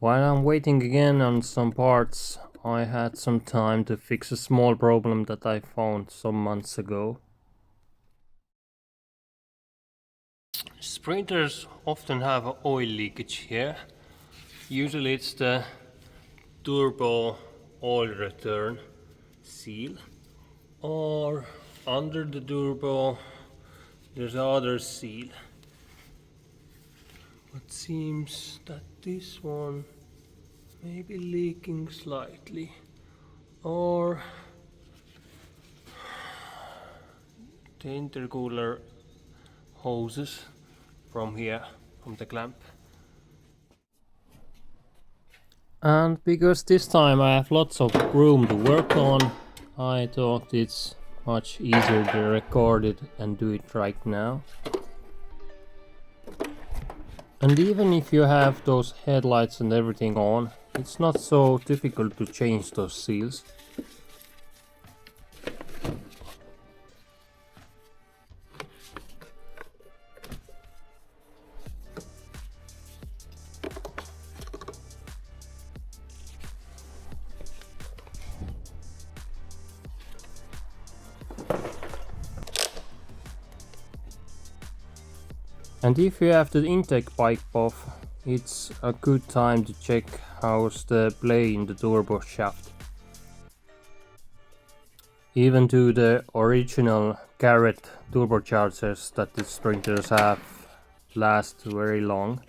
While I'm waiting again on some parts, I had some time to fix a small problem that I found some months ago. Sprinters often have oil leakage here. Usually it's the turbo oil return seal, or under the turbo there's another seal. It seems that this one may be leaking slightly, or the intercooler hoses from here, from the clamp. And because this time I have lots of room to work on, I thought it's much easier to record it and do it right now. And even if you have those headlights and everything on, it's not so difficult to change those seals. And if you have the intake pipe off, it's a good time to check how's the play in the turbo shaft. Even to the original Garrett turbochargers that the Sprinters have last very long.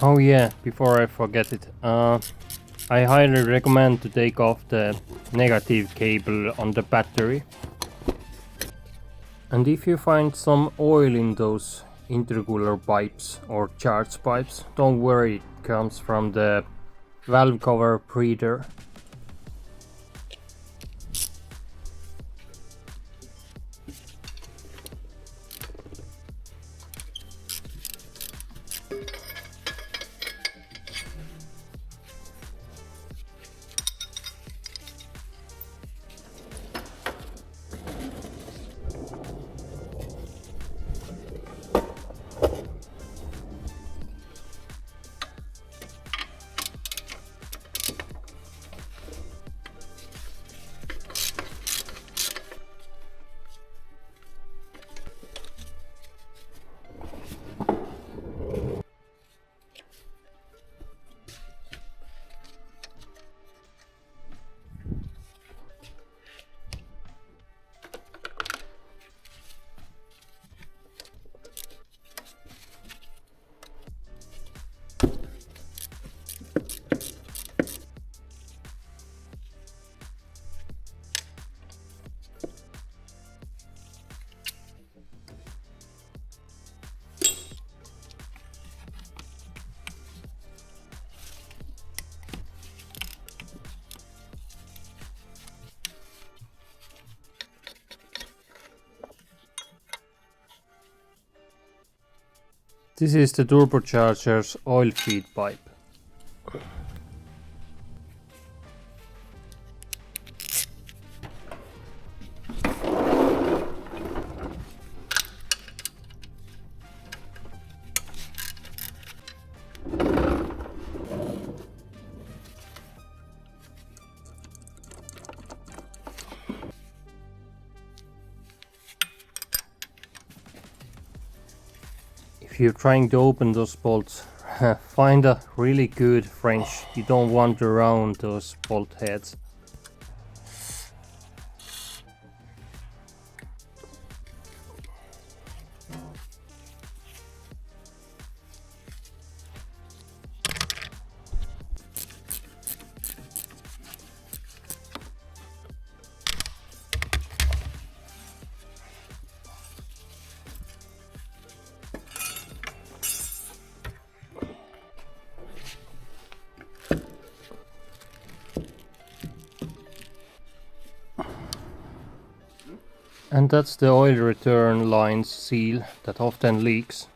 Oh yeah, before I forget it, I highly recommend to take off the negative cable on the battery. And if you find some oil in those intercooler pipes or charge pipes, don't worry, it comes from the valve cover breather. This is the turbocharger's oil feed pipe. If you're trying to open those bolts, find a really good wrench. You don't want to round those bolt heads. And that's the oil return line's seal that often leaks.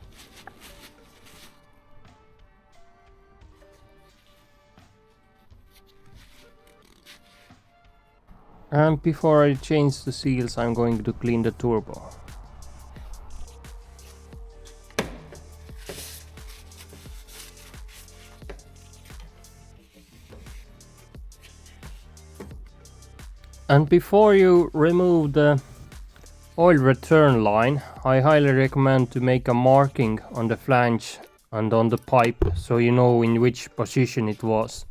And before I change the seals, I'm going to clean the turbo. And before you remove the oil return line, I highly recommend to make a marking on the flange and on the pipe so you know in which position it was.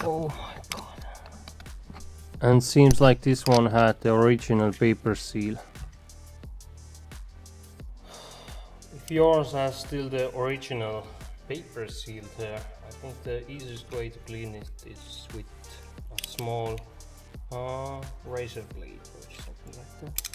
Oh my god. And seems like this one had the original paper seal. If yours has still the original paper seal there, I think the easiest way to clean it is with a small razor blade or something like that.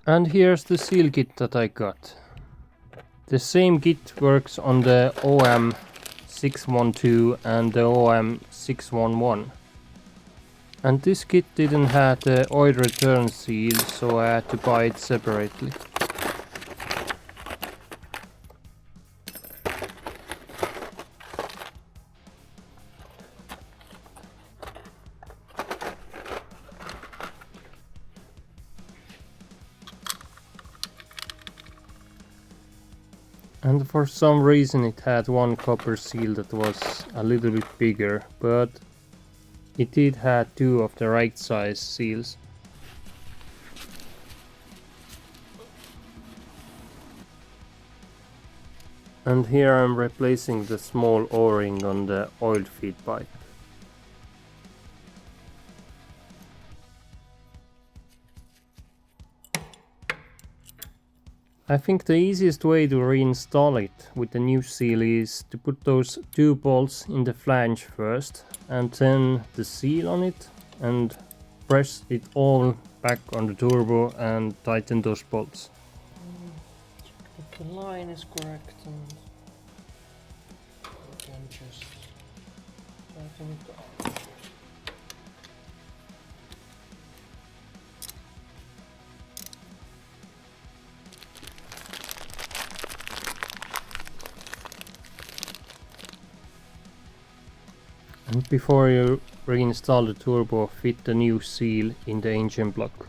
And here's the seal kit that I got. The same kit works on the OM612 and the OM611. And this kit didn't have the oil return seal, so I had to buy it separately. And for some reason it had one copper seal that was a little bit bigger, but it did have two of the right size seals. And here I'm replacing the small O-ring on the oil feed pipe. I think the easiest way to reinstall it with the new seal is to put those two bolts in the flange first and then the seal on it and press it all back on the turbo and tighten those bolts. Check that the line is correct and you can just tighten it down. And before you reinstall the turbo, fit the new seal in the engine block.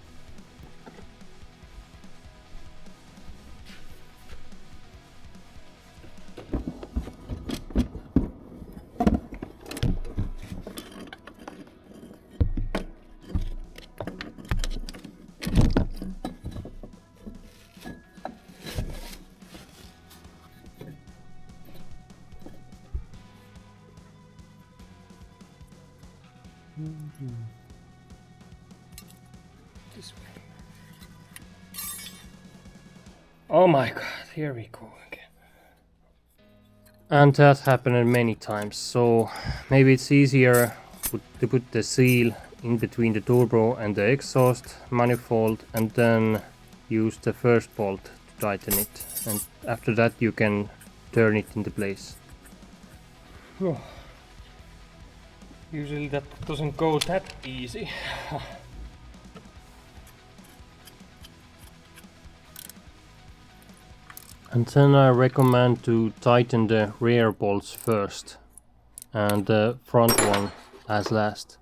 This way. Oh my god, here we go again. And that happened many times, so maybe it's easier to put the seal in between the turbo and the exhaust manifold and then use the first bolt to tighten it, and after that you can turn it into place. Oh. Usually that doesn't go that easy. And then I recommend to tighten the rear bolts first and the front one as last.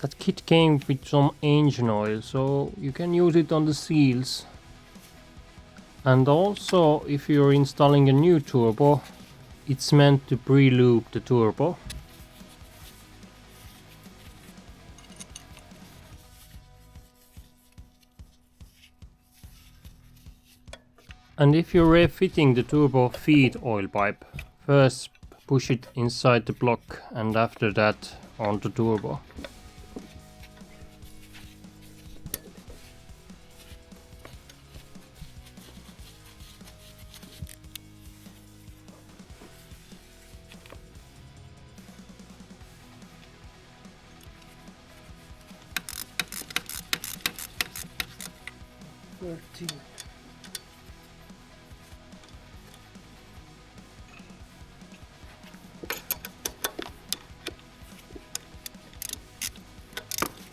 That kit came with some engine oil, so you can use it on the seals. And also, if you're installing a new turbo, it's meant to pre-lube the turbo. And if you're refitting the turbo feed oil pipe, first push it inside the block and after that on the turbo.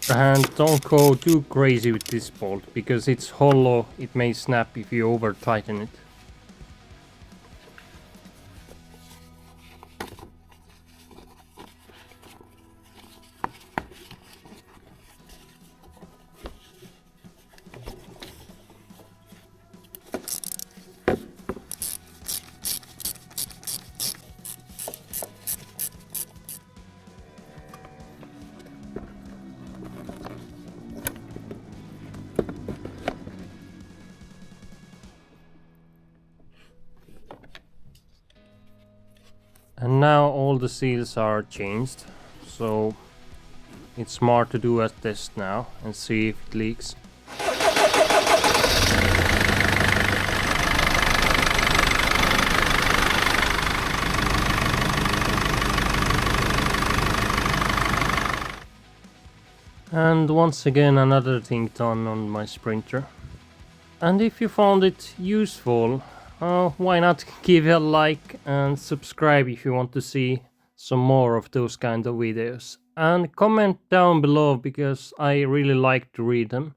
And don't go too crazy with this bolt, because it's hollow, it may snap if you over tighten it. And now all the seals are changed, so it's smart to do a test now and see if it leaks. And once again another thing done on my Sprinter. And if you found it useful, why not give a like and subscribe if you want to see some more of those kind of videos. And comment down below, because I really like to read them.